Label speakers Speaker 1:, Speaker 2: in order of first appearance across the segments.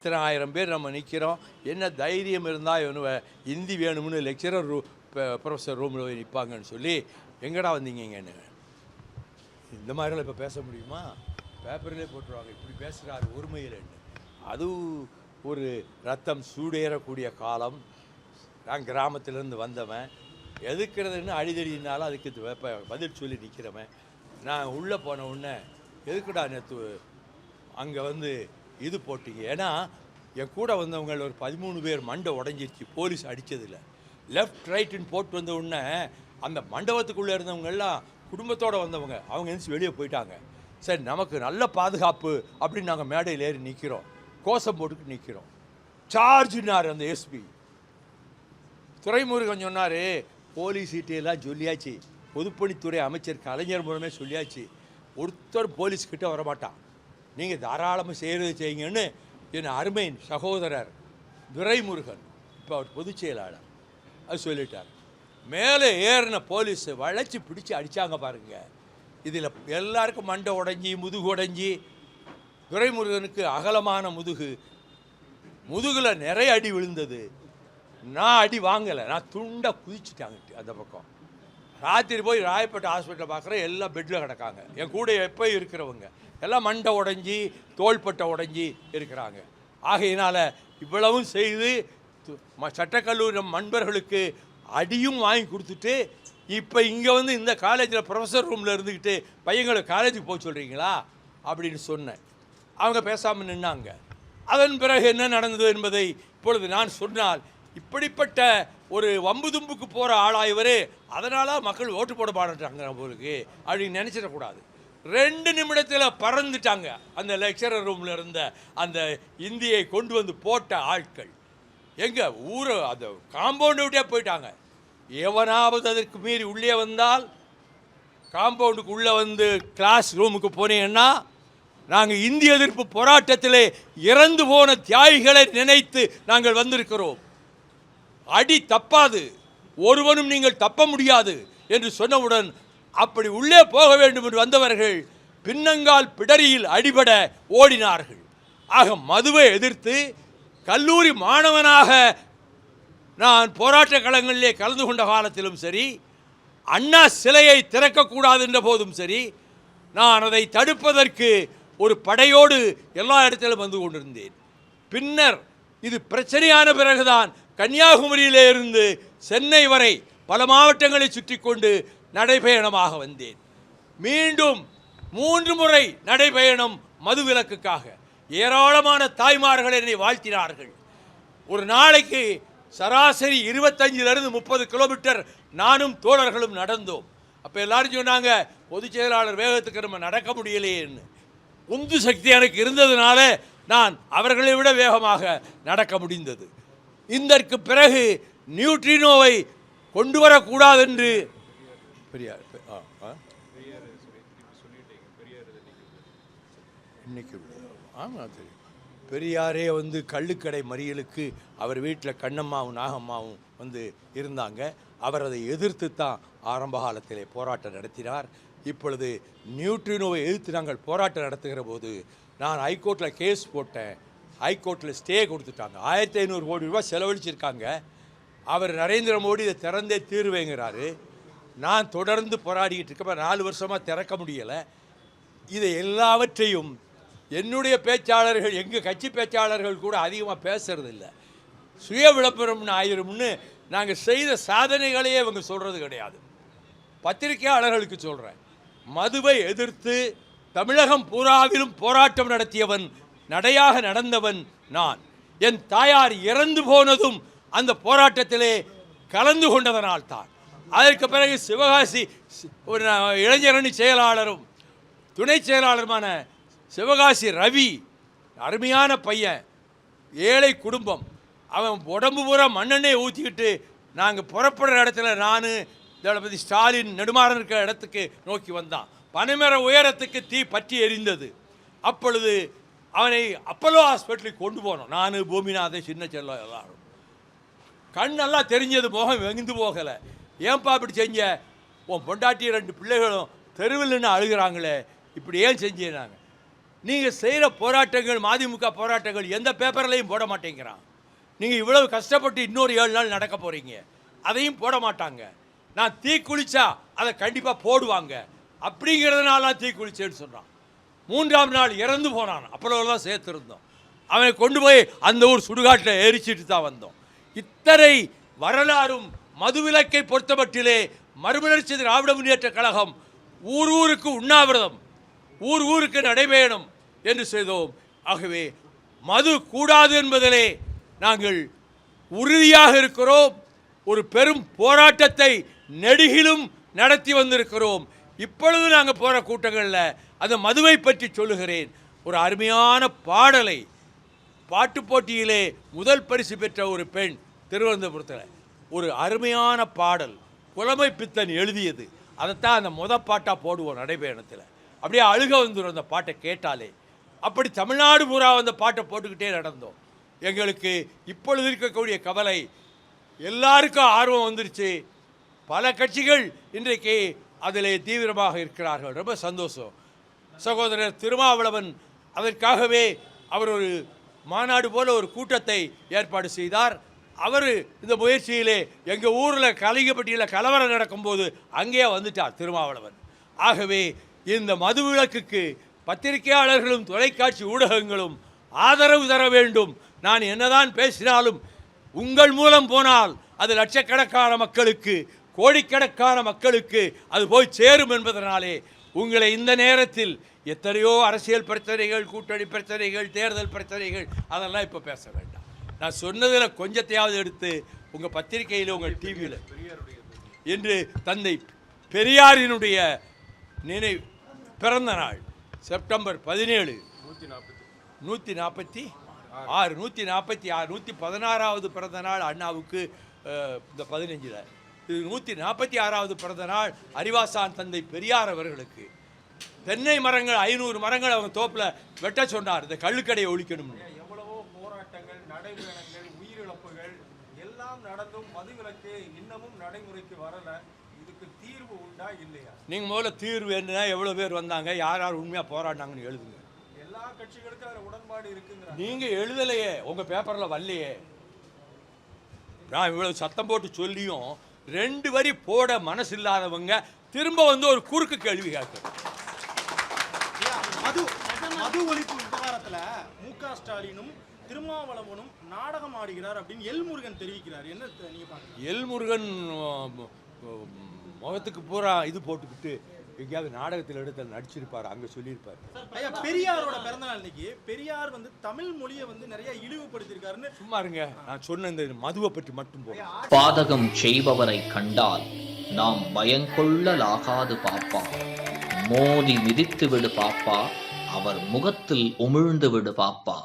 Speaker 1: இத்தனை ஆயிரம் பேர் நம்ம நிற்கிறோம். என்ன தைரியம் இருந்தால் இவனு ஹிந்தி வேணும்னு லெக்சரர் ப்ரொஃபஸர் ரூமில் போய் நிற்பாங்கன்னு சொல்லி எங்கடா வந்தீங்கன்னு. இந்த மாதிரிலாம் இப்போ பேச முடியுமா? பேப்பர்லேயே போட்டுருவாங்க இப்படி பேசுகிறாரு ஒருமையில்ன்னு. அது ஒரு ரத்தம் சூடேறக்கூடிய காலம். நான் கிராமத்திலேருந்து வந்தவன், எதுக்குறதுன்னு அடிதடினாலும் அதுக்கு பதில் சொல்லி நிற்கிறவன். நான் உள்ளே போன உடனே எதுக்குடா நேற்று அங்கே இது போட்டிங்க? ஏன்னா என் கூட வந்தவங்க ஒரு 13 பேர் மண்டை உடஞ்சிருச்சு போலீஸ் அடித்ததில். லெஃப்ட் ரைட்டுன்னு போட்டு வந்த உடனே அந்த மண்டபத்துக்குள்ளே இருந்தவங்கெல்லாம் குடும்பத்தோடு வந்தவங்க அவங்க எழுந்து வெளியே போயிட்டாங்க. சரி நமக்கு நல்ல பாதுகாப்பு அப்படின்னு நாங்கள் மேடையில் ஏறி நிற்கிறோம், கோஷம் போட்டுக்கு நிற்கிறோம். சார்ஜுன்னார் அந்த எஸ்பி. துரைமுருகன் சொன்னார் போலீஸ் சீட்டையெல்லாம் சொல்லியாச்சு, பொதுப்பணித்துறை அமைச்சர் கலைஞர் மூலமே சொல்லியாச்சு, ஒருத்தர் போலீஸ்கிட்ட வரமாட்டான், நீங்கள் தாராளமாக செய்கிறது செய்யுங்கன்னு என் அருமை சகோதரர் துரைமுருகன், இப்போ அவர் பொதுச் செயலாளர், அது சொல்லிட்டார். மேலே ஏறின போலீஸ் வளைச்சி பிடிச்சி அடித்தாங்க பாருங்க. இதில் எல்லாருக்கும் மண்டை உடஞ்சி முதுகு உடஞ்சி, துரைமுருகனுக்கு அகலமான முதுகில் நிறைய அடி விழுந்தது. நான் அடி வாங்கலை, நான் துண்டை குதிச்சுட்டாங்க அந்த பக்கம். ராத்திரி போய் ராயப்பேட்டை ஹாஸ்பிட்டலில் பார்க்குறேன், எல்லாம் பெட்டில் கிடக்காங்க. என் கூட எப்போ இருக்கிறவங்க எல்லாம் மண்டை உடஞ்சி தோள்பட்டை உடஞ்சி இருக்கிறாங்க. ஆகையினால் இவ்வளவும் செய்து சட்டக்கல்லூரி நம் நண்பர்களுக்கு அடியும் வாங்கி கொடுத்துட்டு இப்போ இங்கே இந்த காலேஜில் ப்ரொஃபஸர் ரூமில் இருந்துக்கிட்டு பையங்களை காலேஜுக்கு போக சொல்கிறீங்களா அப்படின்னு சொன்னேன். அவங்க பேசாமல் நின்னாங்க. அதன் பிறகு என்ன நடந்தது என்பதை இப்பொழுது நான் சொன்னால், இப்படிப்பட்ட ஒரு வம்பு தும்புக்கு போகிற ஆளாய்வர், அதனால் மக்கள் ஓட்டு போட மாட்டாங்க நம்மளுக்கு அப்படின்னு நினச்சிடக்கூடாது. 2 நிமிடத்தில் பறந்துட்டாங்க அந்த லெக்சரர் ரூமில் இருந்த அந்த இந்தியை கொண்டு வந்து போட்ட ஆட்கள். எங்கே ஊரை அந்த காம்பவுண்டு விட்டே போயிட்டாங்க. எவனாவது அதற்கு மீறி உள்ளே வந்தால், காம்பவுண்டுக்கு உள்ளே கிளாஸ் ரூமுக்கு போனீங்கன்னா, நாங்கள் இந்திய எதிர்ப்பு போராட்டத்திலே இறந்து போன தியாகிகளை நினைத்து நாங்கள் வந்திருக்கிறோம், அடி தப்பாது, ஒருவனும் நீங்கள் தப்ப முடியாது என்று சொன்னவுடன் அப்படி உள்ளே போக வேண்டும் என்று வந்தவர்கள் பின்னங்கால் பிடரியில் அடிபட ஓடினார்கள். ஆக மதுவை எதிர்த்து கல்லூரி மாணவனாக நான் போராட்ட களங்களிலே கலந்து கொண்ட காலத்திலும் சரி, அண்ணா சிலையை திறக்கக்கூடாது என்ற போதும் சரி, நான் அதை தடுப்பதற்கு ஒரு படையோடு எல்லா இடத்திலும் வந்து கொண்டிருந்தேன். பின்னர் இது பிரச்சனையான பிறகுதான் கன்னியாகுமரியிலே இருந்து சென்னை வரை பல மாவட்டங்களை சுற்றி கொண்டு நடைபயணமாக வந்தேன். மீண்டும் 3 முறை நடைபயணம் மதுவிலக்குக்காக. ஏராளமான தாய்மார்கள் என்னை வாழ்த்தினார்கள். ஒரு நாளைக்கு சராசரி 25லிருந்து 30 கிலோமீட்டர் நானும் தோழர்களும் நடந்தோம். அப்போ எல்லாரும் சொன்னாங்க, பொதுச் செயலாளர் வேகத்துக்கு நம்ம நடக்க முடியலையேன்னு. உந்து சக்தி எனக்கு இருந்ததுனால நான் அவர்களை விட வேகமாக நடக்க முடிந்தது. இதற்கு பிறகு நியூட்ரினோவை கொண்டு வரக்கூடாது என்று பெரியார் இன்னைக்கு ஆமாம் தெரியும். பெரியாரே கள்ளுக்கடை மறியலுக்கு அவர் வீட்டில் கண்ணம்மாவும் நாகம்மாவும் இருந்தாங்க. அவர் அதை எதிர்த்து தான் ஆரம்ப காலத்திலே போராட்டம் நடத்தினார். இப்பொழுது நியூட்ரினோவை எதிர்த்து நாங்கள் போராட்டம் நடத்துகிற போது நான் ஹைகோர்ட்டில் கேஸ் போட்டேன். ஹைகோர்ட்டில் ஸ்டே கொடுத்துட்டாங்க. 1500 கோடி ரூபாய் செலவழிச்சிருக்காங்க. அவர் நரேந்திர மோடி இதை திறந்தே தீர்வேங்கிறாரு. நான் தொடர்ந்து போராடிக்கிட்டு இருக்க 4 வருஷமாக திறக்க முடியலை. இதை எல்லாவற்றையும் என்னுடைய பேச்சாளர்கள், எங்கள் கட்சி பேச்சாளர்கள் கூட அதிகமாக பேசுறதில்ல. சுய விளம்பரம்னு ஆயிரும்னு நாங்கள் செய்த சாதனைகளையே இவங்க சொல்கிறது கிடையாது. பத்திரிகையாளர்களுக்கு சொல்கிறேன், மதுவை எதிர்த்து தமிழகம் பூராவிலும் போராட்டம் நடத்தியவன், நடையாக நடந்தவன் நான். என் தாயார் இறந்து போனதும் அந்த போராட்டத்திலே கலந்து கொண்டதனால்தான். அதற்கு பிறகு சிவகாசி ஒரு இளைஞரணி செயலாளரும் துணை செயலாளருமான சிவகாசி ரவி, அருமையான பையன், ஏழை குடும்பம், அவன் உடம்பு பூரா மண்ணெண்ணெயை ஊற்றிக்கிட்டு நாங்கள் புறப்படுற இடத்துல நான் தளபதி ஸ்டாலின் நெடுமாறன் இருக்கிற இடத்துக்கு நோக்கி வந்தான். பனைமர உயரத்துக்கு தீ பற்றி எரிந்தது. அப்பொழுது அவனை அப்பல்லோ ஹாஸ்பிட்டலுக்கு கொண்டு போனோம். நான், பூமிநாதன், சின்ன செல்லம் எல்லாரும். கண்ணெல்லாம் தெரிஞ்சது, முகம் வெந்து போகலை. ஏன்பா இப்படி செஞ்ச? உன் பொண்டாட்டி 2 பிள்ளைகளும் தெருவில் நின்று அழுகிறாங்களே, இப்படி ஏன் செஞ்சேனாங்க? நீங்கள் செய்கிற போராட்டங்கள், மதிமுக போராட்டங்கள் எந்த பேப்பர்லையும் போட மாட்டேங்கிறான். நீங்கள் இவ்வளவு கஷ்டப்பட்டு இன்னொரு 7 நாள் நடக்க போகிறீங்க, அதையும் போட மாட்டாங்க. நான் தீ குளிச்சா அதை கண்டிப்பாக போடுவாங்க அப்படிங்கிறதுனால நான் தீ குளிச்சேன்னு சொல்கிறான். 3ஆம் நாள் இறந்து போனான், அப்பளவு தான் சேர்த்துருந்தோம். அவனை கொண்டு போய் அந்த ஊர் சுடுகாட்டில் எரிச்சிட்டு தான் வந்தோம். இத்தனை வரலாறும் மதுவிலக்கை பொறுத்தமட்டிலே மறுமலர்ச்சி திராவிட முன்னேற்ற கழகம் ஊர் ஊருக்கு உண்ணாவிரதம், ஊர் ஊருக்கு நடைபயணம் என்று செய்தோம். ஆகவே மது கூடாது என்பதிலே நாங்கள் உறுதியாக இருக்கிறோம். ஒரு பெரும் போராட்டத்தை நெடுகிலும் நடத்தி வந்திருக்கிறோம். இப்பொழுது நாங்கள் போகிற கூட்டங்களில் அந்த மதுவை பற்றி சொல்லுகிறேன். ஒரு அருமையான பாடலை, பாட்டு போட்டியிலே முதல் பரிசு பெற்ற ஒரு பெண் திருவனந்தபுரத்தில், ஒரு அருமையான பாடல், புலமை பித்தன் எழுதியது. அதைத்தான் அந்த பாட்டாக போடுவோம் நடைபயணத்தில். அப்படியே அழுக வந்துடும் அந்த பாட்டை கேட்டாலே. அப்படி தமிழ்நாடு பூரா அந்த பாட்டை போட்டுக்கிட்டே நடந்தோம். எங்களுக்கு இப்பொழுது இருக்கக்கூடிய கவலை, எல்லாருக்கும் ஆர்வம் வந்துருச்சு. பல கட்சிகள் இன்றைக்கு அதில் தீவிரமாக இருக்கிறார்கள். ரொம்ப சந்தோஷம். சகோதரர் திருமாவளவன் அதற்காகவே அவர் ஒரு மாநாடு போல ஒரு கூட்டத்தை ஏற்பாடு செய்தார். அவர் இந்த முயற்சியிலே எங்கள் ஊரில் கலிங்கப்பட்டியில் கலவரம் நடக்கும்போது அங்கேயே வந்துட்டார் திருமாவளவன். ஆகவே இந்த மதுவிலக்குக்கு பத்திரிகையாளர்களும் தொலைக்காட்சி ஊடகங்களும் ஆதரவு தர வேண்டும். நான் என்னதான் பேசினாலும் உங்கள் மூலம் போனால் அது லட்சக்கணக்கான மக்களுக்கு, கோடிக்கணக்கான மக்களுக்கு அது போய் சேரும் என்பதனாலே உங்களை இந்த நேரத்தில் எத்தனையோ அரசியல் பிரச்சனைகள், கூட்டணி பிரச்சனைகள், தேர்தல் பிரச்சனைகள், அதெல்லாம் இப்போ பேச வேண்டாம். நான் சொன்னதில் கொஞ்சத்தையாவது எடுத்து உங்கள் பத்திரிகையில், உங்கள் டிவியில் இன்று தந்தை பெரியாரினுடைய நினைவு பிறந்த நாள் செப்டம்பர் 17, 146, 116வது பிறந்த நாள் அண்ணாவுக்கு. இந்த 15 இது 146வது பிறந்த நாள் அறிவாசான் தந்தை பெரியார் அவர்களுக்கு. தென்னை மரங்கள் 500 மரங்கள் அவங்க தோப்பில் வெட்ட சொன்னார், இந்த கள்ளுக்கடையை ஒழிக்கணும்.
Speaker 2: எவ்வளவோ போராட்டங்கள், நடைபயணங்கள், உயிரிழப்புகள் எல்லாம் நடந்தும் மதுவிலக்கு இன்னமும் நடைமுறைக்கு வரல. இதுக்கு தீர்வு உண்டா இல்லையா? நீங்கள் முதல்ல தீர்வு என்ன, எவ்வளோ பேர் வந்தாங்க, யார் யார் உண்மையாக போராடினாங்கன்னு எழுதுங்க. எல்லா கட்சிகளுக்கும் அதில் உடன்பாடு இருக்குங்க. நீங்கள் எழுதலையே, உங்கள் பேப்பரில் வரலையே. நான் இவ்வளவு சத்தம் போட்டு சொல்லியும் 2 வரி போட மனசு இல்லாதவங்க திரும்ப வந்து ஒரு குறுக்கு கேள்வி கேட்கணும். மது ஒழிப்பு விவகாரத்துல மு.க. ஸ்டாலினும் திருமாவளவனும் நாடகம் ஆடுகிறார் அப்படின்னு எல்முருகன் தெரிவிக்கிறார். என்ன நீங்க பாருங்க, எல்முருகன் முகத்துக்கு பூரா இது போட்டுக்கிட்டு எங்கேயாவது நாடகத்தில் எடுத்து நடிச்சிருப்பார், அங்கே சொல்லியிருப்பார். ஐயா, பெரியாரோட பிறந்தநாள் இன்னைக்கு. பெரியார் வந்து தமிழ் மொழியை வந்து நிறைய இழிவுபடுத்தியிருக்காருன்னு. சும்மா இருங்க, நான் சொன்ன இந்த மதுவை பற்றி மட்டும் போதும்.
Speaker 3: பாதகம் செய்பவரை கண்டால் நாம் பயங்கொள்ளலாகாது பாப்பா, மோதி மிதித்து விடு பாப்பா, அவர் முகத்தில் உமிழ்ந்து விடு பாப்பா.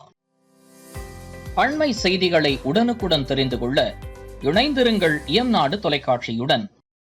Speaker 3: அண்மை செய்திகளை உடனுக்குடன் தெரிந்து கொள்ள இணைந்திருங்கள் இயம்நாடு தொலைக்காட்சியுடன்.